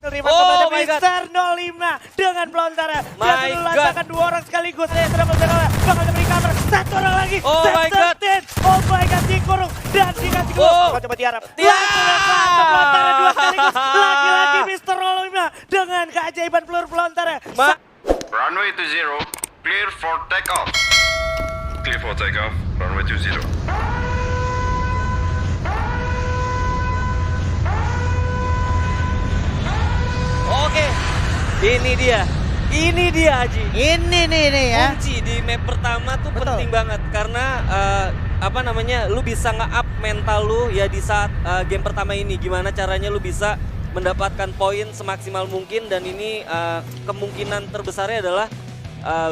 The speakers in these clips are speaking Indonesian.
Terima kepada Mister 05 dengan pelontarnya. Dia sudah lantakan 2 orang sekaligus. Dia sudah melontarkan, bakal diberi cover. 1 orang lagi. Oh my god. Oh my god, dikurung dan dikasih gol. Bakal coba tiarap. Pelontarnya 2 sekaligus. Lagi-lagi Mister 05 dengan keajaiban peluru pelontarnya. Runway to 0, clear for takeoff. Clear for takeoff, runway to 0. Oke, ini dia Haji. Ini nih ya. Kunci di map pertama tuh penting banget karena lu bisa nge-up mental lu ya di saat game pertama ini. Gimana caranya lu bisa mendapatkan poin semaksimal mungkin dan ini kemungkinan terbesarnya adalah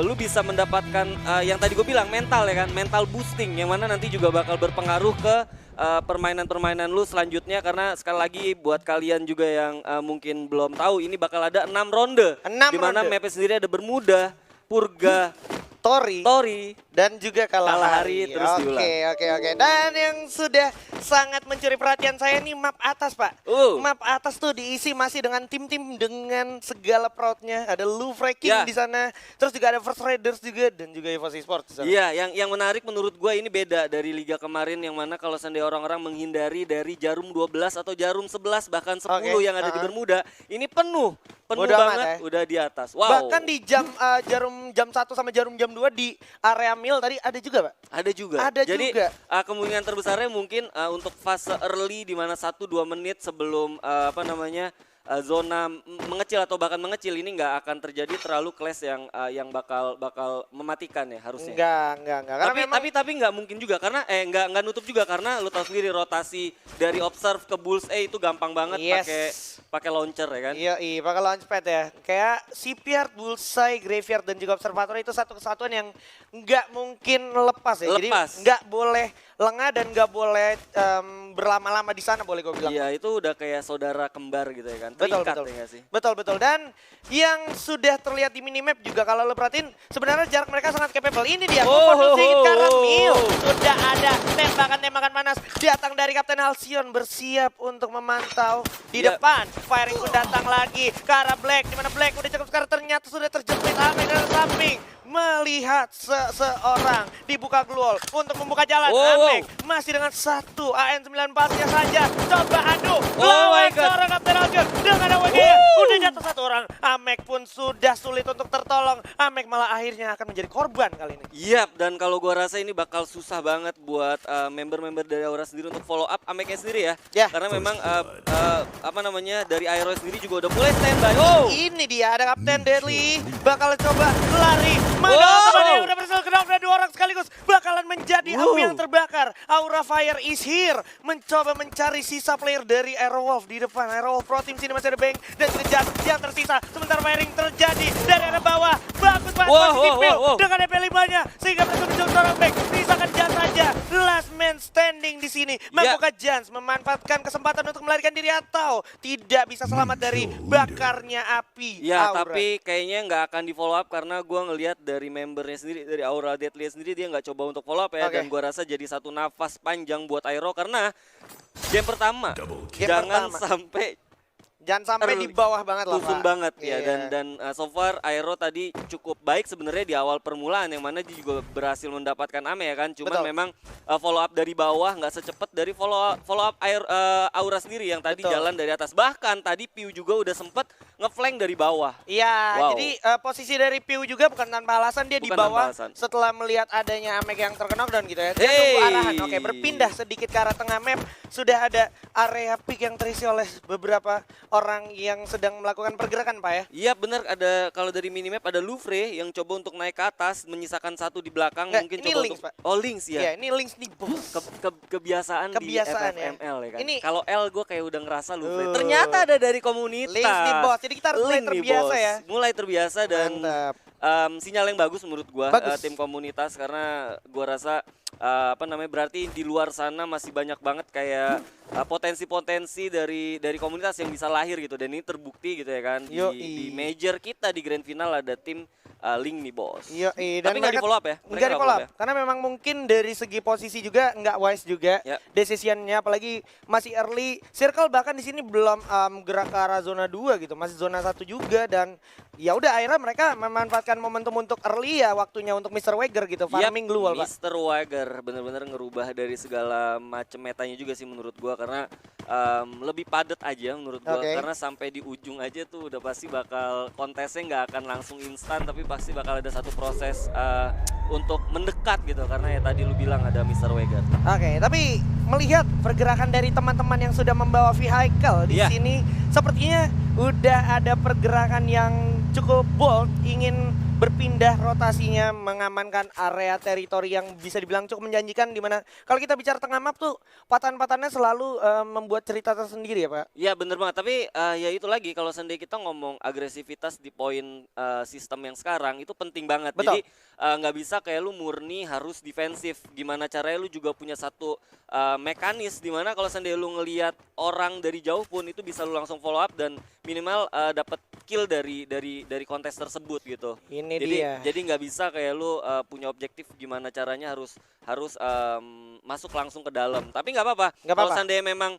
lu bisa mendapatkan yang tadi gue bilang mental ya kan, mental boosting yang mana nanti juga bakal berpengaruh ke permainan-permainan lu selanjutnya karena sekali lagi buat kalian juga yang mungkin belum tahu ini bakal ada 6 ronde. 6 di mana mapnya sendiri ada Bermuda, Purga, Tori, dan juga Kalahari terus diulang. Oke. Dan yang sudah sangat mencuri perhatian saya nih map atas, Pak. Map atas tuh diisi masih dengan tim-tim dengan segala proudnya. Ada Louvre King di sana, terus juga ada First Raiders juga dan juga EVOS Esports di sana. Iya, yang menarik menurut gue ini beda dari liga kemarin yang mana kalau seandainya orang-orang menghindari dari jarum 12 atau jarum 11 bahkan 10 yang ada di Bermuda, ini penuh banget udah di atas. Wow. Bahkan di jarum jam 1 sama jarum jam 2 di area mil tadi ada juga, Pak? Ada juga. Jadi kemungkinan terbesarnya mungkin untuk fase early di mana 1-2 menit sebelum zona mengecil atau bahkan mengecil ini nggak akan terjadi terlalu clash yang bakal mematikan ya harusnya. Enggak. Tapi nggak mungkin juga karena nggak nutup juga karena lu tahu sendiri rotasi dari observe ke Bullseye itu gampang banget pakai launcher ya kan. Iya, pakai launchpad ya. Kayak Shipyard, Bullseye, Graveyard dan juga Observatory itu satu kesatuan yang nggak mungkin lepas ya. Jadi nggak boleh lengah dan nggak boleh berlama-lama di sana boleh gue bilang. Iya, itu udah kayak saudara kembar gitu ya kan. Betul. Dan yang sudah terlihat di minimap juga kalau lo perhatiin sebenarnya jarak mereka sangat capable. Ini dia sedikit karena Mio sudah ada tembakan-tembakan panas datang dari Kapten Halcyon bersiap untuk memantau di depan. Firing pun datang lagi ke arah Black, di mana Black udah cukup sekarang ternyata sudah terjepit Ame dari samping. Melihat seseorang dibuka gluol untuk membuka jalan. Amek masih dengan 1 AN94-nya saja. Coba adu lawan seorang Kapten Halcyon dengan AWG-nya. Udah jatuh 1 orang. Amek pun sudah sulit untuk tertolong. Amek malah akhirnya akan menjadi korban kali ini. Iya, dan kalau gua rasa ini bakal susah banget buat member-member dari Aura sendiri untuk follow up Ameknya sendiri ya. Karena memang dari Aero sendiri juga udah mulai standby. Ini dia ada Kapten Deadly. Bakal coba lari. Mana udah berhasil knock dan 2 orang sekaligus bakalan menjadi api yang terbakar. Aura Fire is here. Mencoba mencari sisa player dari Aerowolf di depan. Aerowolf Pro Team sini masih ada Bang dan juga Jas yang tersisa. Sementara firing terjadi dari arah bawah. Bagus banget dengan EP5-nya sehingga berhasil menjauh seorang Bang. Sisakan Jas saja. Last man standing di sini. Mampukah Jans memanfaatkan kesempatan untuk melarikan diri atau tidak bisa selamat dari bakarnya api? Ya, tapi kayaknya nggak akan di follow up karena gua ngelihat dari membernya sendiri, dari Aura Deadly sendiri dia nggak coba untuk follow up ya. Dan gua rasa jadi satu nafas panjang buat Aero karena game pertama jangan sampai di bawah banget lah, Pak. Banget ya. Dan so far Aero tadi cukup baik sebenarnya di awal permulaan yang mana dia juga berhasil mendapatkan Ame ya kan. Cuman memang follow up dari bawah nggak secepat dari follow up Aura sendiri yang tadi jalan dari atas. Bahkan tadi Piu juga udah sempet ngeflank dari bawah. Iya, jadi posisi dari Piu juga bukan tanpa alasan dia di bawah setelah melihat adanya Amek yang terkena down gitu ya. Dia tunggu arahan. Oke, berpindah sedikit ke arah tengah map. Sudah ada area pick yang terisi oleh beberapa orang yang sedang melakukan pergerakan, Pak ya? Iya benar, ada kalau dari minimap ada Louvre yang coba untuk naik ke atas, menyisakan 1 di belakang. Mungkin ini coba Lynx, untuk... Pak. Lynx ya? Iya, ini Lynx nih, bos. Kebiasaan di FFML ya kan? Kalau L gue kayak udah ngerasa Louvre. Ternyata ada dari komunitas. Lynx nih, bos. Jadi kita harus mulai terbiasa ya. Mulai terbiasa dan sinyal yang bagus menurut gue tim komunitas karena gue rasa berarti di luar sana masih banyak banget kayak potensi-potensi dari komunitas yang bisa lahir gitu, dan ini terbukti gitu ya kan di major kita di grand final ada tim Link nih bos. Yoi, Tapi nggak di follow up ya? Mereka Nggak di nggak follow up, ya? karena memang mungkin dari segi posisi juga nggak wise juga Ya. decisionnya, apalagi masih early. Circle bahkan di sini belum gerak ke arah zona 2 gitu, masih zona 1 juga, dan ya udah akhirnya mereka memanfaatkan momentum untuk early ya, waktunya untuk Mr. Wager gitu, farming global Pak. Mr. Wager bener-bener ngerubah dari segala macam metanya juga sih menurut gua, karena lebih padat aja menurut gua. Oke. Karena sampai di ujung aja tuh udah pasti bakal kontesnya nggak akan langsung instan, tapi pasti bakal ada satu proses untuk mendekat gitu, karena ya tadi lu bilang ada Mr. Wager. Oke, tapi melihat pergerakan dari teman-teman yang sudah membawa vehicle di Iya. sini, sepertinya udah ada pergerakan yang cukup bold, ingin berpindah rotasinya, mengamankan area teritori yang bisa dibilang cukup menjanjikan, di mana kalau kita bicara tengah map tuh patahan-patahannya selalu membuat cerita tersendiri ya Pak. Iya bener banget, tapi ya itu lagi, kalau seandainya kita ngomong agresivitas di poin sistem yang sekarang itu penting banget. Betul. Jadi nggak bisa kayak lu murni harus defensif. Gimana caranya lu juga punya satu mekanis dimana kalau seandainya lu ngelihat orang dari jauh pun itu bisa lu langsung follow up dan minimal dapat kill dari kontes tersebut gitu. Ini Jadi dia. jadi nggak bisa kayak lu punya objektif gimana caranya harus masuk langsung ke dalam. Tapi nggak apa-apa. Nggak Kalau apa-apa. seandainya memang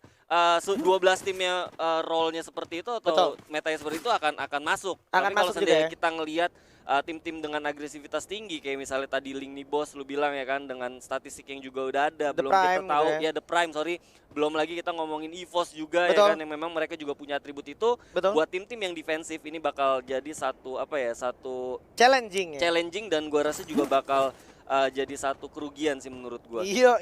12 timnya role-nya seperti itu atau Betul. metanya seperti itu akan masuk. Akan Tapi kalau masuk juga seandainya ya. kita ngelihat tim-tim dengan agresivitas tinggi kayak misalnya tadi Link nih bos lu bilang ya kan, dengan statistik yang juga udah ada, The belum kita Prime tahu gitu ya. ya The Prime, sorry, belum lagi kita ngomongin EVOS juga Betul. ya kan, yang memang mereka juga punya atribut itu. Betul. Buat tim-tim yang defensif ini bakal jadi satu Challenging ya. challenging, dan gua rasa juga bakal jadi satu kerugian sih menurut gua. Iya.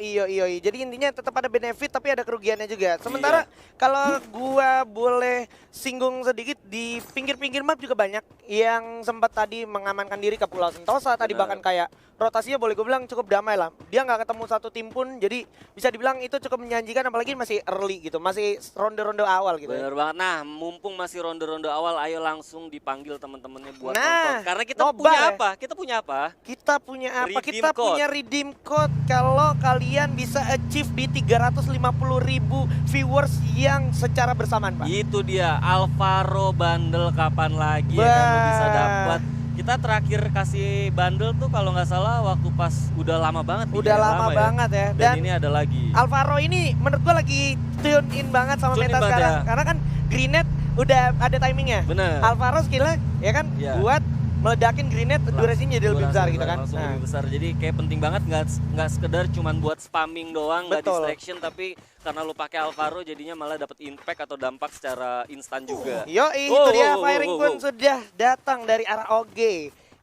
Jadi intinya tetap ada benefit tapi ada kerugiannya juga. Sementara kalau gua boleh singgung sedikit, di pinggir-pinggir map juga banyak yang sempat tadi mengamankan diri ke Pulau Sentosa. Tadi Benar. bahkan kayak rotasinya boleh gue bilang cukup damai lah. Dia nggak ketemu satu tim pun, jadi bisa dibilang itu cukup menjanjikan, apalagi masih early gitu, masih ronde-ronde awal gitu. Bener banget. Nah, mumpung masih ronde-ronde awal, ayo langsung dipanggil teman-temannya buat Nah, nonton. Karena kita nobar punya ya. apa? Kita punya apa? Kita punya apa? Redeem Kita code. punya redeem code kalau kalian bisa achieve di 350.000 viewers yang secara bersamaan, Pak. Itu dia Alvaro bundle kapan lagi ya kan lu bisa dapat. Kita terakhir kasih bundle tuh kalau nggak salah waktu pas udah lama banget. nih, Udah ya, lama ya. banget ya. Dan ini ada lagi. Alvaro ini menurut gua lagi tune in banget sama Tune in meta banget sekarang. ya. Karena kan Grenade udah ada timingnya. Bener. Alvaro skillnya ya kan Iya. buat meledakin Grenade, durasinya jadi lebih besar gitu kan. Langsung Nah, lebih besar. Jadi kayak penting banget, nggak sekedar cuman buat spamming doang, nggak Betul. distraction, tapi karena lu pakai Alvaro jadinya malah dapat impact atau dampak secara instan juga. Yoi, Wow, itu dia wow, wow, firing wow, pun wow. sudah datang dari arah OG.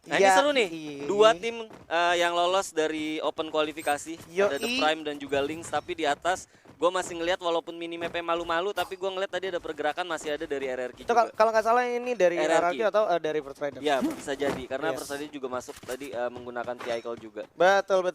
Nah ini Ya, seru nih, iya. dua tim yang lolos dari open kualifikasi, ada The Yoi. Prime dan juga Lynx, tapi di atas gue masih ngelihat walaupun minimapnya malu-malu, tapi gue ngeliat tadi ada pergerakan masih ada dari RRQ Itu juga. kalau nggak salah ini dari RRQ. RRQ atau dari First Rider. Ya bisa jadi, karena Yes. First Rider juga masuk tadi menggunakan vehicle juga. Betul.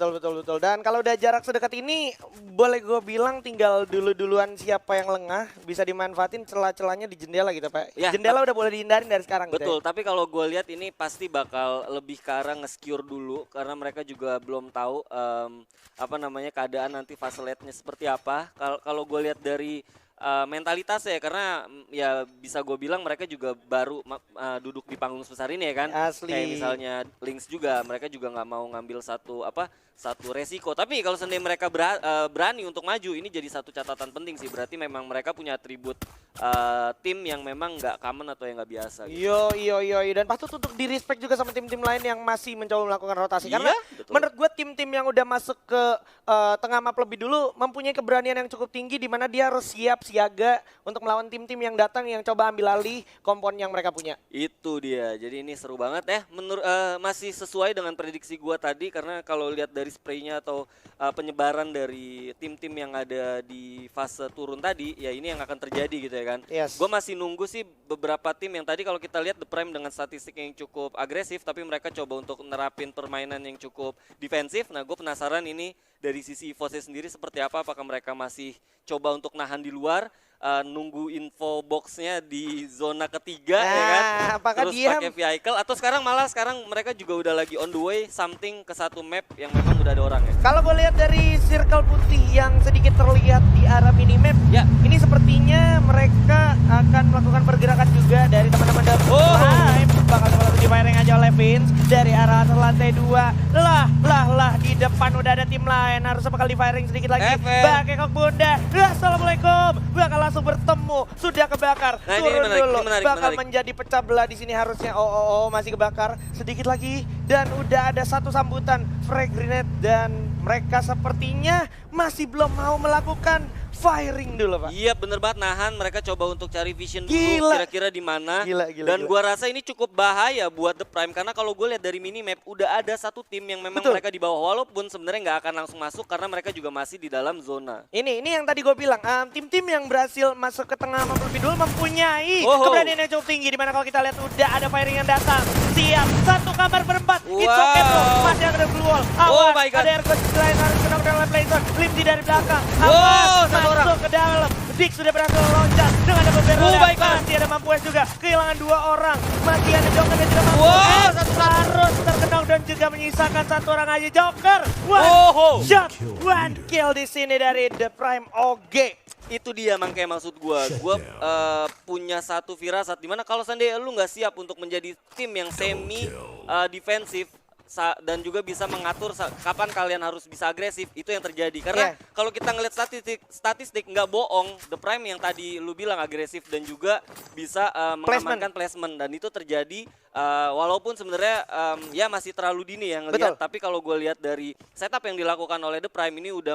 Dan kalau udah jarak sedekat ini, boleh gue bilang tinggal duluan siapa yang lengah, bisa dimanfaatin celah-celahnya di jendela gitu Pak. Ya, Jendela udah boleh dihindarin dari sekarang Betul, gitu tapi kalau gue lihat ini pasti bakal lebih ke arah nge-secure dulu, karena mereka juga belum tahu keadaan nanti fase late-nya seperti apa. Kalau gue lihat dari mentalitas ya, karena ya bisa gue bilang mereka juga baru duduk di panggung sebesar ini ya kan. Asli. Kayak misalnya Lynx juga, mereka juga nggak mau ngambil satu resiko. Tapi kalau seandainya mereka berani untuk maju, ini jadi satu catatan penting sih. Berarti memang mereka punya atribut tim yang memang nggak common atau yang nggak biasa. Gitu. Yo, dan patut untuk di respect juga sama tim-tim lain yang masih mencoba melakukan rotasi. Karena Iya, betul. menurut gue tim-tim yang udah masuk ke tengah map lebih dulu mempunyai keberanian yang cukup tinggi, di mana dia harus siap siaga untuk melawan tim-tim yang datang yang coba ambil alih kompon yang mereka punya. Itu dia. Jadi ini seru banget ya. Masih sesuai dengan prediksi gua tadi, karena kalau lihat dari spraynya atau penyebaran dari tim-tim yang ada di fase turun tadi, ya ini yang akan terjadi gitu ya kan. Yes. Gue masih nunggu sih beberapa tim yang tadi kalau kita lihat The Prime dengan statistik yang cukup agresif, tapi mereka coba untuk nerapin permainan yang cukup defensif. Nah, gue penasaran ini dari sisi EVOS sendiri seperti apa. Apakah mereka masih coba untuk nahan di luar nunggu info boxnya di zona ketiga ya Nah, kan. apakah Terus dia- pakai vehicle atau sekarang mereka juga udah lagi on the way something ke satu map yang memang udah ada orangnya. Kalau gue lihat dari circle putih yang sedikit terlihat di arah minimap, Ya. ini sepertinya mereka akan melakukan pergerakan juga dari teman-teman dari Prime. Bakal coba di firing aja oleh Vince dari arah atas lantai 2. Lah, di depan udah ada tim lain. Harusnya bakal di firing sedikit lagi. FN. Pakai kok bunda. Assalamualaikum. Bakal langsung bertemu. Sudah kebakar. Nah, ini Turun menarik, dulu. ini menarik, Bakal menarik. menjadi pecah belah di sini harusnya. Oh, masih kebakar. Sedikit lagi dan udah ada satu sambutan frag grenade dan mereka sepertinya masih belum mau melakukan firing dulu, Pak. Iya bener banget, nahan mereka coba untuk cari vision dulu Gila. kira-kira di mana. Gila, Dan gila. gua rasa ini cukup bahaya buat The Prime karena kalau gue lihat dari minimap udah ada satu tim yang memang Betul. mereka di bawah walaupun sebenarnya nggak akan langsung masuk karena mereka juga masih di dalam zona. Ini yang tadi gue bilang, tim-tim yang berhasil masuk ke tengah map lebih dulu mempunyai Oh. keberanian yang cukup tinggi. Dimana kalau kita lihat udah ada firing yang datang. Siap, satu kamar berempat. It's Wow. okay bro, masih ada blue wall. Oh Awas, my God. ada Ergo lain harus kena dalam playzone. Limsi dari belakang. Wow, Awas, satu orang. masuk ke dalam. Dick sudah berhasil loncat dengan double barrel. Oh my God. Masih ada Mampues juga, kehilangan 2 orang. Masih ada Joker dan juga Mampues. Wow, satu-satu. Harus terkenal dan juga menyisakan 1 orang aja Joker. Oh. Shot, 1 kill di sini dari The Prime OG. Itu dia makanya maksud gua punya satu firasat dimana kalau seandainya lu nggak siap untuk menjadi tim yang semi defensif dan juga bisa mengatur kapan kalian harus bisa agresif, itu yang terjadi karena kalau kita ngeliat statistik nggak bohong, The Prime yang tadi lu bilang agresif dan juga bisa mengamankan placement dan itu terjadi walaupun sebenarnya ya masih terlalu dini ya ngelihat, tapi kalau gue lihat dari setup yang dilakukan oleh The Prime ini udah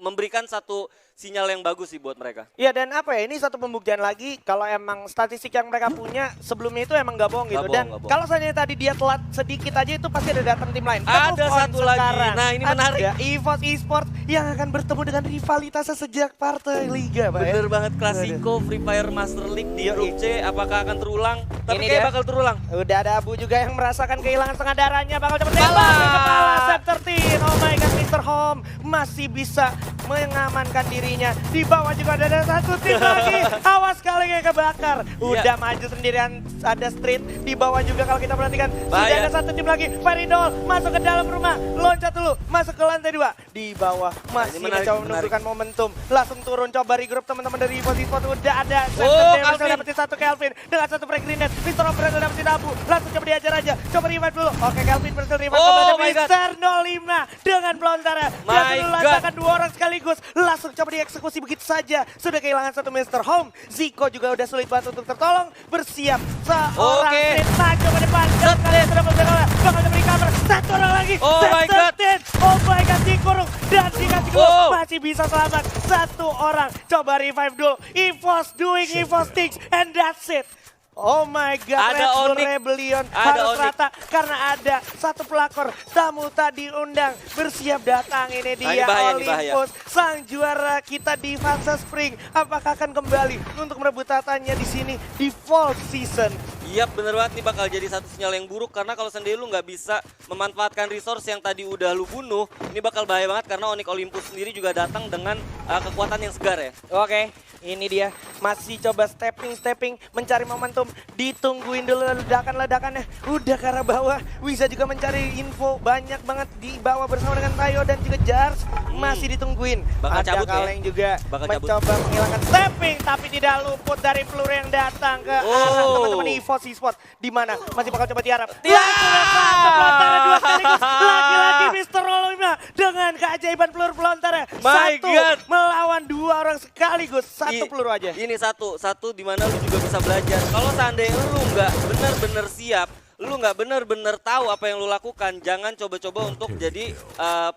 memberikan satu sinyal yang bagus sih buat mereka. Ya dan apa ya, ini satu pembuktian lagi kalau emang statistik yang mereka punya sebelumnya itu emang gak bohong gitu. Dan kalau seandainya tadi dia telat sedikit aja itu pasti ada datang tim lain. Ada satu lagi, nah ini menarik. Ada EVOS Esports yang akan bertemu dengan rivalitasnya sejak partai Liga Pak ya. Bener banget, Klasiko Free Fire Master League di grup C apakah akan terulang? Tapi Ini kayak dia. bakal terulang. Udah ada Abu juga yang merasakan kehilangan setengah darahnya, bakal cepet tembak ke kepala Set 13. Oh my god, Mr. Home masih bisa mengamankan dirinya. Di bawah juga ada satu tim lagi. Awas kali kayak kebakar. Udah maju sendirian, ada Street. Di bawah juga kalau kita perhatikan sudah ada satu tim lagi. Feridol masuk ke dalam rumah, loncat dulu, masuk ke lantai 2. Di bawah masih mencoba menunjukkan momentum. Langsung turun, coba regroup teman-teman dari EVOS Esports. Udah ada berhasil dapetin satu Kelvin dengan satu frag grenade. Mr. Home berhasil dapetin Abu. Langsung coba diajar aja. Coba revive dulu. Oke, Kelvin berhasil revive kepada Mr. 05 dengan pelontarnya. Berhasil lancarkan 2 orang sekaligus. Langsung coba dieksekusi begitu saja. Sudah kehilangan satu Mr. Home. Zico juga udah sulit banget untuk tertolong. Bersiap seorang Street maju ke depan. Dan sudah bergerak. Bakal diberi cover. Satu orang lagi. Oh my god. Oh my god, dikurung. Dan dikasih gol. Masih bisa selamat. Satu orang. Coba revive dulu. EVOS doing EVOS things. And that's it. Oh my god, Ada Red Bull Onyx. Rebellion Ada harus Onyx. rata karena ada satu pelakor tamu tak diundang bersiap datang. Ini dia bahaya, Olympus, sang juara kita di fase Spring. Apakah akan kembali untuk merebut tatanya di sini di Fall Season? Iya bener banget, nih bakal jadi satu sinyal yang buruk karena kalau sendiri lu nggak bisa memanfaatkan resource yang tadi udah lu bunuh, ini bakal bahaya banget karena Onyx Olympus sendiri juga datang dengan kekuatan yang segar ya. Oke, ini dia masih coba stepping mencari momentum, ditungguin dulu ledakannya. Udah ke arah bawah, bisa juga mencari info banyak banget di bawah bersama dengan Tayo dan juga Jars. Masih ditungguin. Bakal Ada cabut ya? Kaleng juga Bakal mencoba menghilangkan stepping tapi tidak luput dari peluru yang datang ke arah teman-teman EVOS Esports. Di mana masih bakal coba tiarap. Pelontarnya 2 sekaligus. Lagi-lagi Mr. Rolima dengan keajaiban peluru pelontarnya. Satu melawan 2 orang sekaligus. Satu peluru aja. Ini satu di mana lu juga bisa belajar. Kalau seandainya lu nggak benar-benar siap, lu nggak benar-benar tahu apa yang lu lakukan, jangan coba-coba untuk jadi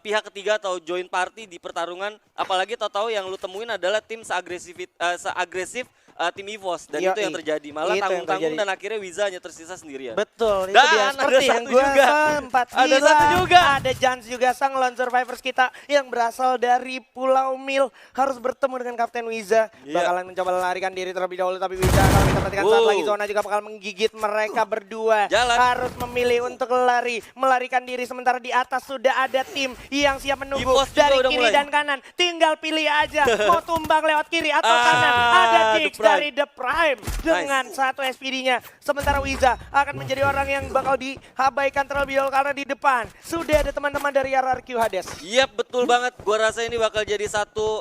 pihak ketiga atau join party di pertarungan. Apalagi tahu-tahu yang lu temuin adalah tim seagresif tim EVOS dan Yoi. itu yang terjadi. Malah Itu yang tanggung-tanggung terjadi. dan akhirnya Wiza hanya tersisa sendirian. Betul, itu Dan dia. ada Seperti yang satu gue juga. sempat Ada bilang. satu juga. Ada Jans juga, sang lone survivors kita yang berasal dari Pulau Mil. Harus bertemu dengan Kapten Wiza. Iya. Bakalan mencoba melarikan diri terlebih dahulu. Tapi Wiza kalau kita perhatikan saat Wow. lagi zona juga bakal menggigit mereka berdua. Jalan. Harus memilih untuk lari, melarikan diri. Sementara di atas sudah ada tim yang siap menunggu. EVOS juga Dari udah kiri mulai. dan kanan. Tinggal pilih aja. Mau tumbang lewat kiri atau Ah, kanan. Ada The Dix Prime. dari The Prime. Dengan satu SPD-nya. Sementara Wiza akan menjadi orang yang bakal diabaikan terlebih dahulu karena di depan sudah ada teman-teman dari RRQ Hades. Iya betul banget, gua rasa ini bakal jadi satu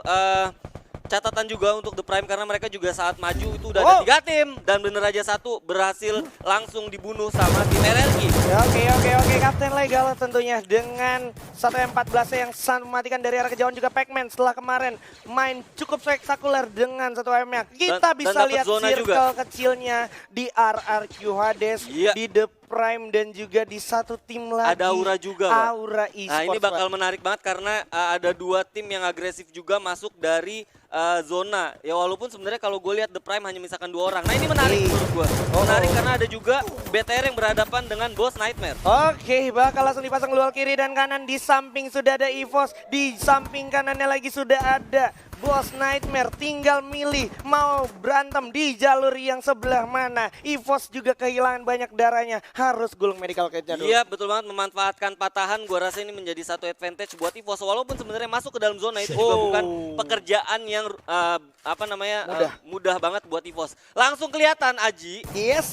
catatan juga untuk The Prime karena mereka juga saat maju itu udah ada 3 tim dan bener aja satu berhasil langsung dibunuh sama tim RRQ. Oke, Kapten Legal tentunya dengan 1M14 yang sangat mematikan dari arah kejauhan juga Pac-Man setelah kemarin main cukup spektakuler dengan 1M-nya. Kita Dan bisa dapet lihat zona circle juga. kecilnya di RRQ Hades, Iya. di The Prime dan juga di satu tim lagi. Ada Aura juga, Pak. Aura Esports. Nah ini bakal Pak. menarik banget karena ada 2 tim yang agresif juga masuk dari zona. Ya walaupun sebenarnya kalau gue lihat The Prime hanya misalkan 2 orang. Nah ini menarik menurut gue. Menarik karena ada juga BTR yang berhadapan dengan Boss Nightmare. Oke, bakal langsung dipasang luar kiri dan kanan. Di samping sudah ada EVOS, di samping kanannya lagi sudah ada Boss Nightmare. Tinggal milih mau berantem di jalur yang sebelah mana. EVOS juga kehilangan banyak darahnya, harus gulung medical kit-nya dulu. Iya betul banget, memanfaatkan patahan. Gua rasa ini menjadi satu advantage buat EVOS. Walaupun sebenarnya masuk ke dalam zona itu juga bukan pekerjaan yang mudah banget buat EVOS. Langsung kelihatan Aji. Yes,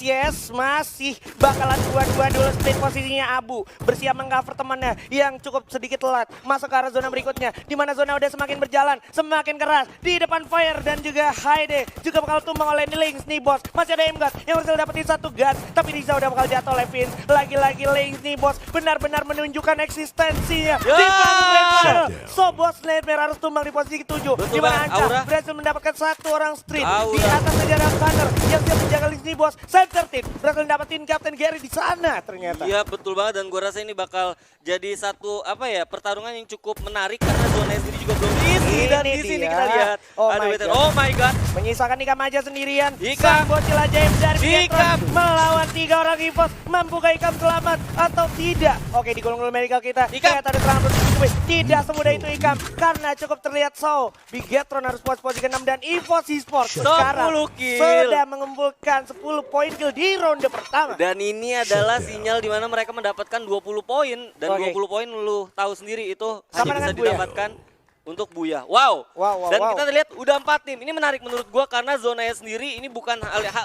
masih bakalan dua-dua dulu split posisinya Abu. Bersiap mengcover temannya yang cukup sedikit telat. Masuk ke arah zona berikutnya, di mana zona udah semakin berjalan, semakin keras. Di depan Fire dan juga Haide juga bakal tumbang oleh Lynx nih bos. Masih ada Imgat yang berhasil dapetin satu gun, tapi Riza udah bakal jatuh oleh Vince. Lagi-lagi Lynx nih bos, benar-benar menunjukkan eksistensinya. Ya! Di belakang So Boss Nightmare harus tumbang di posisi ke-7. Betul Di mana banget, Anca Aura. berhasil mendapatkan satu orang street. Aura. Di atas saja ada Gunner yang siap menjaga Lynx nih bos. Sentertin berhasil dapetin Captain Gary di sana ternyata. Iya betul banget dan gue rasa ini bakal jadi satu pertarungan yang cukup menarik karena zona sendiri juga belum diisi dan Ini di sini dia. kita lihat Oh ada my BTR. God. Oh my god. Menyisakan Ikam aja sendirian. Ikam. Sang bocil ajaib dari Ikam. Pietron melawan 3 orang EVOS. Mampukah Ikam selamat atau tidak? Oke, digulung dulu medical kita. Ikam. Ternyata ada serangan bertubi. Tidak semudah itu Ikam karena cukup terlihat Bigetron harus posisi ke-6 dan EVOS Esports 10 sekarang kill. sudah mengumpulkan 10 poin kill di ronde pertama. Dan ini adalah sinyal di mana mereka mendapatkan 20 poin dan Oke. 20 poin lu tahu sendiri itu Sama hanya bisa dengan Buya. didapatkan untuk Buya. Wow. Dan kita lihat udah 4 tim. Ini menarik menurut gua karena zonanya sendiri ini bukan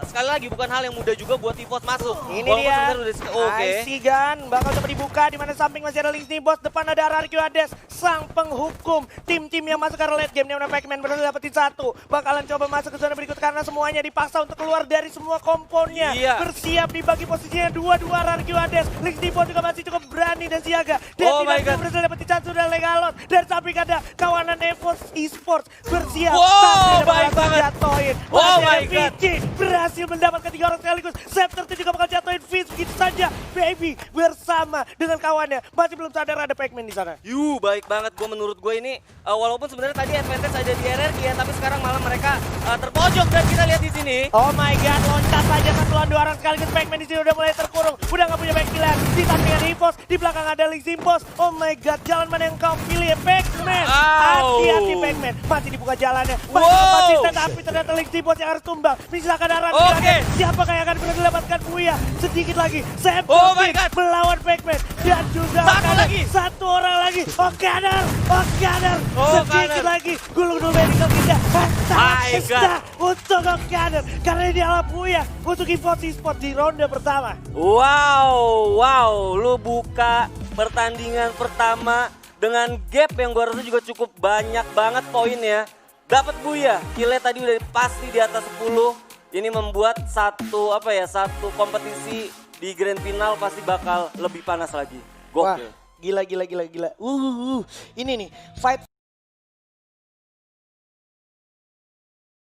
sekali lagi bukan hal yang mudah juga buat EVOS masuk. Ini Walaupun dia. sebenarnya oke. IC Gun bakal coba dibuka di mana samping masih ada Lynx nih bos. Depan ada RRQ Hades, sang penghukum tim-tim yang masuk ke late game. Dimana Pac-Man berhasil dapetin 1. Bakalan coba masuk ke zona berikut karena semuanya dipaksa untuk keluar dari semua komponnya. Iya. Bersiap dibagi posisinya 2-2 RRQ Hades. Lynx nih bos juga masih cukup berani dan siaga. Dan Oh my tidak God. berhasil dapetin 1 dan Legalot. Dan samping ada kawanan EVOS Esports bersiap. Wow, Tapi ada baik bakal banget. jatuhin. Oh Masih ada my God. VG berhasil mendapatkan 3 orang sekaligus. Scepter juga bakal jatuhin Fizz begitu saja. Baby bersama dengan kawannya. Masih belum sadar ada Pac-Man di sana. Baik banget. Menurut gue ini walaupun sebenarnya tadi advantage ada di RRQ ya, tapi sekarang malah mereka terpojok dan kita lihat di sini. Oh my god, loncat saja satu lawan 2 orang sekaligus. Pac-Man di sini udah mulai terkurung. Udah nggak punya back killer. Di samping ada EVOS, di belakang ada Lynx Impos. Oh my god, jalan mana yang kau pilih ya Pac-Man? Au. Hati-hati Pac-Man. Masih dibuka jalannya. Masih Wow. konsisten tapi ternyata Lynx Impos yang harus tumbang. Misalkan arah Oke. siapa yang akan berhasil mendapatkan Buya? Sedikit lagi. Sam Oh my God. melawan Pac-Man dan juga Satu Gunner. lagi. Satu orang lagi. Oh Gunner. Oh, Sedikit Gunner. lagi. Gulung dulu medical kita. My God. Untuk Gunner. Karena ini adalah Buya untuk EVOS Esports di ronde pertama. Wow, lu buka pertandingan pertama dengan gap yang gua rasa juga cukup banyak banget poinnya. Dapat Buya, killnya tadi udah pasti di atas 10. Ini membuat satu kompetisi di grand final pasti bakal lebih panas lagi. Wah, Gokil. gila. Ini nih, fight